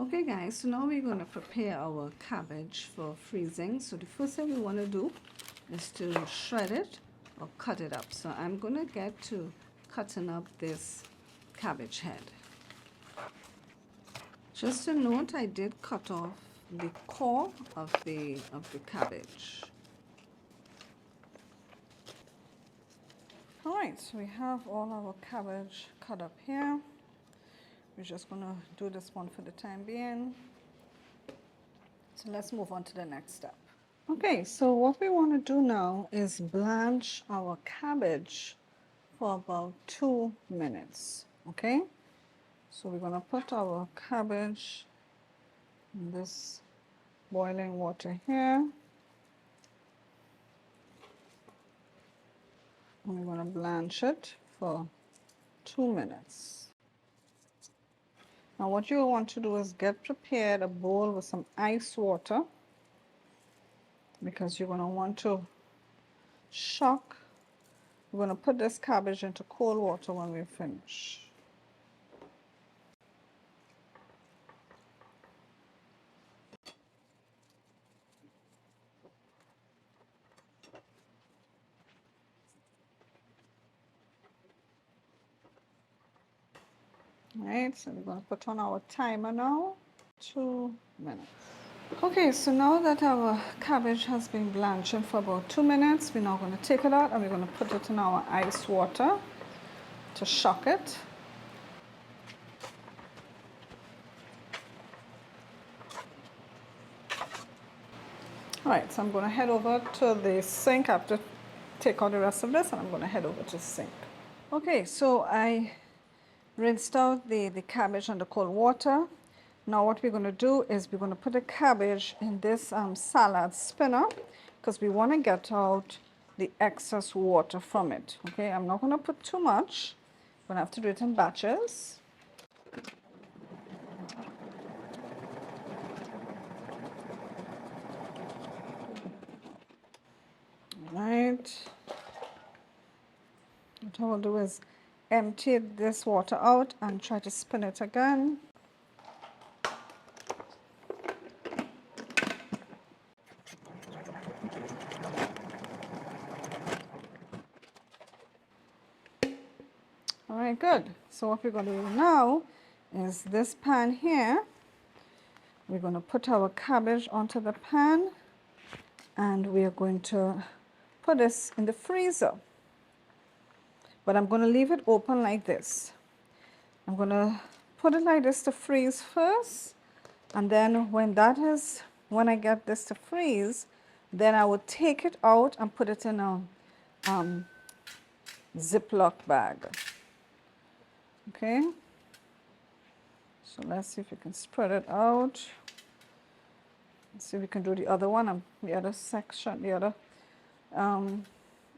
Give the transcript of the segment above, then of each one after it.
Okay guys, so now we're going to prepare our cabbage for freezing. So the first thing we want to do is to shred it or cut it up. So I'm going to get to cutting up this cabbage head. Just a note, I did cut off the core of the cabbage. Alright, so we have all our cabbage cut up here. We're just going to do this one for the time being. So let's move on to the next step. Okay, so what we want to do now is blanch our cabbage for about 2 minutes. Okay, so we're going to put our cabbage in this boiling water here. And we're going to blanch it for 2 minutes. Now what you want to do is get prepared a bowl with some ice water, because you're going to want to shock. We're going to put this cabbage into cold water when we finish. Alright, so we're going to put on our timer now, 2 minutes. Okay, so now that our cabbage has been blanching for about 2 minutes, we're now going to take it out and we're going to put it in our ice water to shock it. Alright, so I'm going to head over to the sink after take out the rest of this, and I'm going to head over to the sink. Okay, so I rinsed out the cabbage under cold water. Now what we're going to do is we're going to put the cabbage in this salad spinner, because we want to get out the excess water from it. Okay, I'm not going to put too much. I'm going to have to do it in batches. Right. What I will do is empty this water out and try to spin it again. All right, good. So what we're going to do now is this pan here, we're going to put our cabbage onto the pan, and we are going to put this in the freezer. But I'm going to leave it open like this. I'm going to put it like this to freeze first, and then when I get this to freeze, then I will take it out and put it in a Ziploc bag. Okay, so let's see if we can spread it out. Let's see if we can do the other one and the other section, the other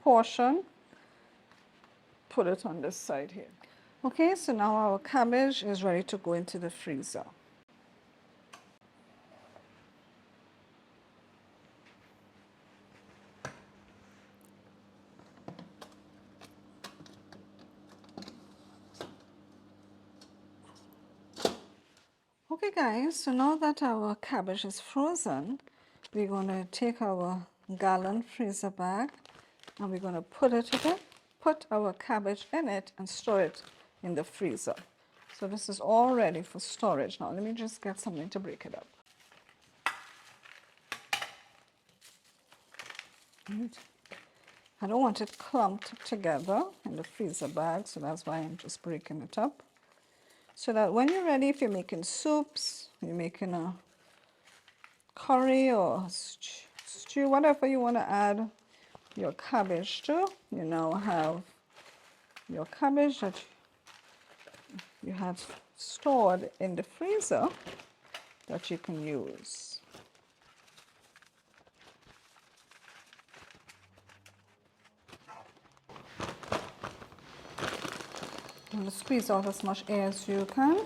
portion. Put it on this side here. Okay, so now our cabbage is ready to go into the freezer. Okay guys, so now that our cabbage is frozen, we're going to take our gallon freezer bag and we're going to put our cabbage in it and store it in the freezer. So this is all ready for storage. Now let me just get something to break it up. Right. I don't want it clumped together in the freezer bag, so that's why I'm just breaking it up. So that when you're ready, if you're making soups, you're making a curry or stew, whatever you want to add your cabbage to, you now have your cabbage that you had stored in the freezer that you can use. I'm going to squeeze out as much air as you can.